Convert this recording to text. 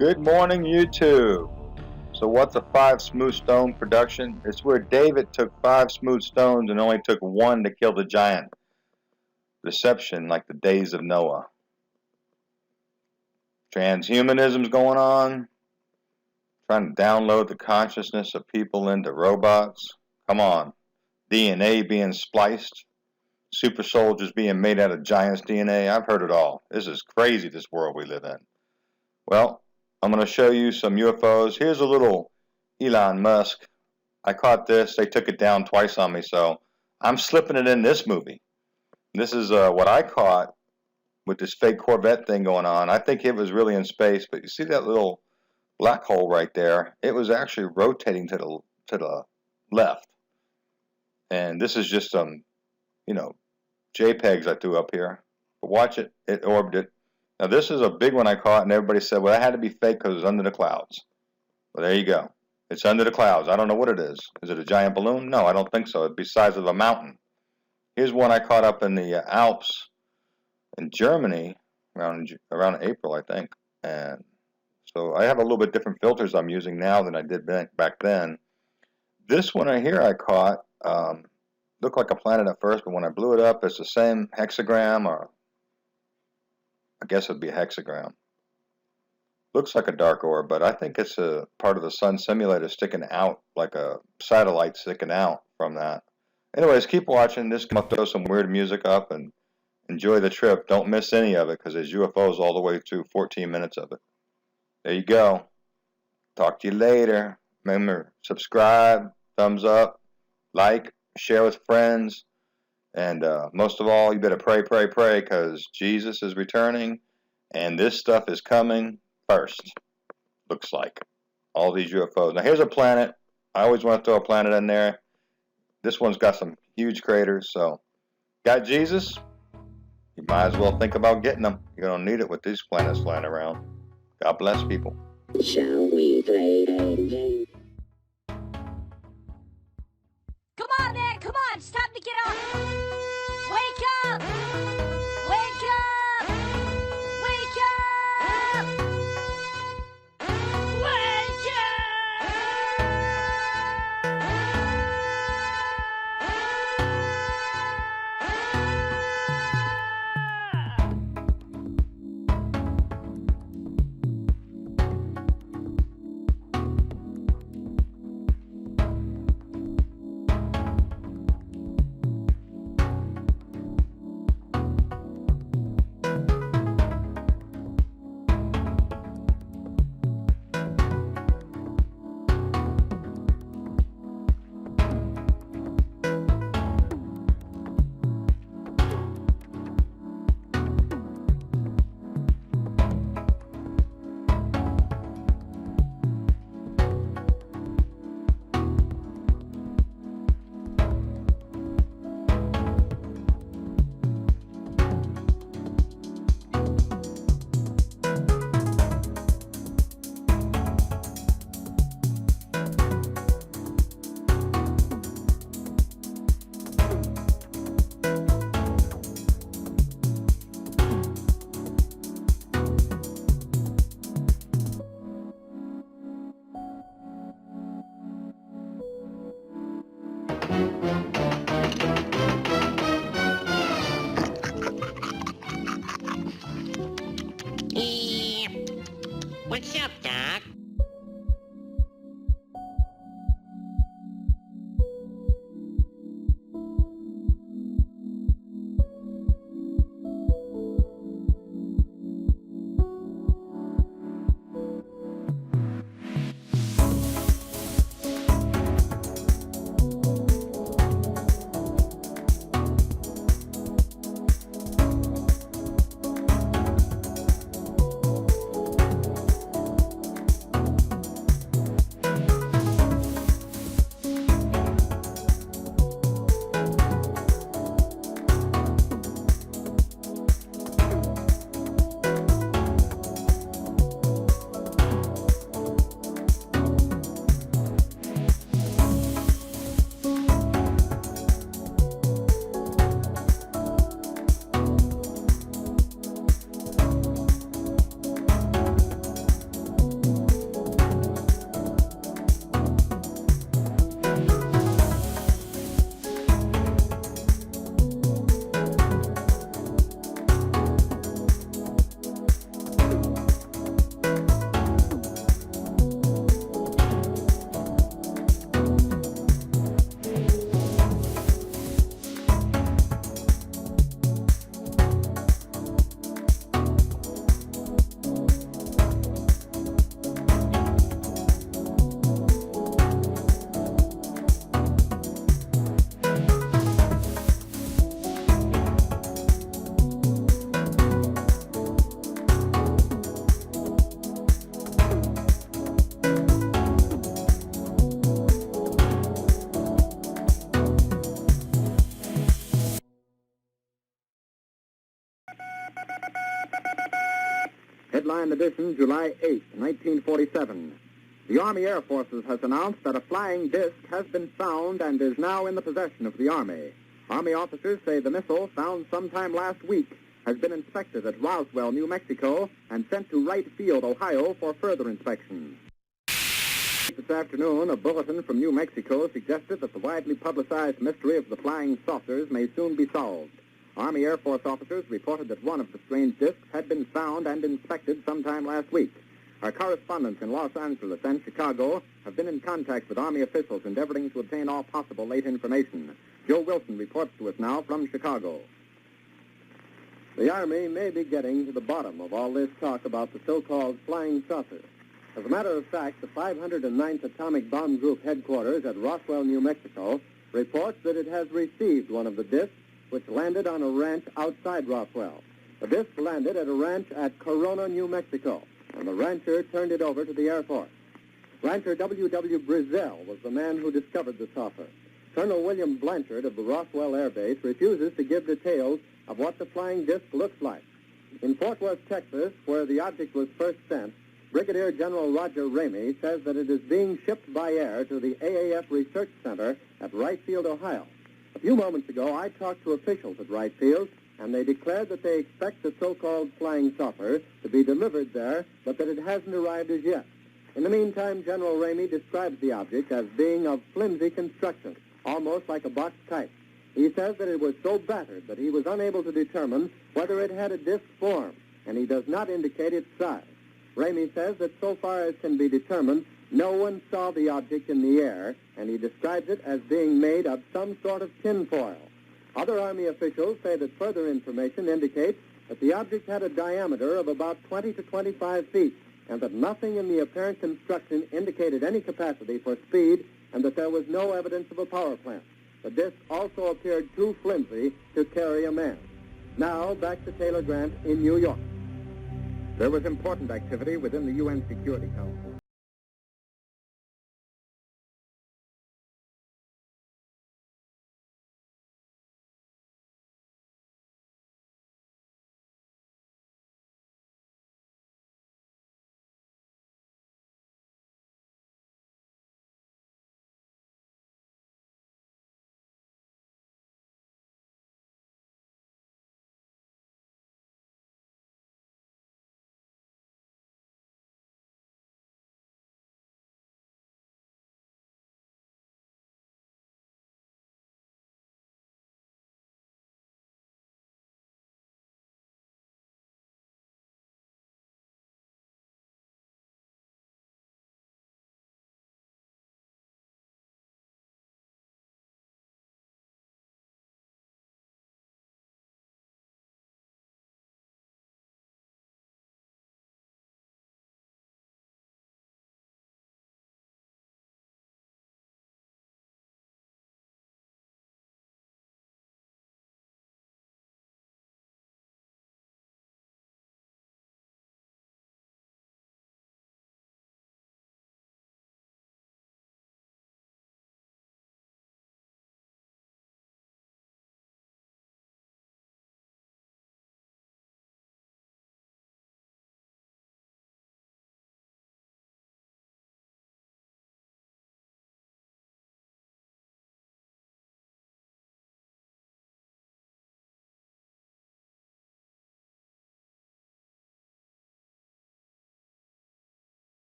Good morning, YouTube. So what's a 5 smooth stone production? It's where David took 5 smooth stones and only took 1 to kill the giant. Deception like the days of Noah. Transhumanism's going on. Trying to download the consciousness of people into robots. Come on. DNA being spliced. Super soldiers being made out of giants' DNA. I've heard it all. This is crazy, this world we live in. Well, I'm going to show you some UFOs. Here's a little Elon Musk. I caught this. They took it down twice on me, so I'm slipping it in this movie. This is what I caught with this fake Corvette thing going on. I think it was really in space, but you see that little black hole right there? It was actually rotating to the left. And this is just some, JPEGs I threw up here. But watch it. It orbited. Now this is a big one I caught, and everybody said, well, that had to be fake because it was under the clouds. Well, there you go. It's under the clouds. I don't know what it is. Is it a giant balloon? No, I don't think so. It'd be the size of a mountain. Here's one I caught up in the Alps in Germany around April, I think. And so I have a little bit different filters I'm using now than I did back then. This one right here I caught looked like a planet at first, but when I blew it up, it's the same hexagram, or I guess it'd be a hexagram. Looks like a dark orb, but I think it's a part of the sun simulator sticking out, like a satellite sticking out from that. Anyways, keep watching. This can throw some weird music up and enjoy the trip. Don't miss any of it because there's UFOs all the way through 14 minutes of it. There you go. Talk to you later. Remember, subscribe, thumbs up, like, share with friends. And most of all, you better pray, pray, pray, because Jesus is returning, and this stuff is coming first, looks like. All these UFOs. Now, here's a planet. I always want to throw a planet in there. This one's got some huge craters, so got Jesus? You might as well think about getting them. You're going to need it with these planets flying around. God bless people. Shall we play a game? Come on, man, come on, it's time to get up. Wake up! Wake up! Wake up! Wake What's up, Doc? Headline edition, July 8, 1947. The Army Air Forces has announced that a flying disc has been found and is now in the possession of the Army. Army officers say the missile, found sometime last week, has been inspected at Roswell, New Mexico, and sent to Wright Field, Ohio, for further inspection. This afternoon, a bulletin from New Mexico suggested that the widely publicized mystery of the flying saucers may soon be solved. Army Air Force officers reported that one of the strange discs had been found and inspected sometime last week. Our correspondents in Los Angeles and Chicago have been in contact with Army officials endeavoring to obtain all possible late information. Joe Wilson reports to us now from Chicago. The Army may be getting to the bottom of all this talk about the so-called flying saucer. As a matter of fact, the 509th Atomic Bomb Group headquarters at Roswell, New Mexico, reports that it has received one of the discs which landed on a ranch outside Roswell. The disc landed at a ranch at Corona, New Mexico, and the rancher turned it over to the Air Force. Rancher W.W. Brizell was the man who discovered the saucer. Colonel William Blanchard of the Roswell Air Base refuses to give details of what the flying disc looks like. In Fort Worth, Texas, where the object was first sent, Brigadier General Roger Ramey says that it is being shipped by air to the AAF Research Center at Wright Field, Ohio. A few moments ago, I talked to officials at Wright Field, and they declared that they expect the so-called flying saucer to be delivered there, but that it hasn't arrived as yet. In the meantime, General Ramey describes the object as being of flimsy construction, almost like a box kite. He says that it was so battered that he was unable to determine whether it had a disc form, and he does not indicate its size. Ramey says that so far as can be determined, no one saw the object in the air, and he describes it as being made of some sort of tinfoil. Other Army officials say that further information indicates that the object had a diameter of about 20 to 25 feet, and that nothing in the apparent construction indicated any capacity for speed, and that there was no evidence of a power plant. The disc also appeared too flimsy to carry a man. Now, back to Taylor Grant in New York. There was important activity within the UN Security Council.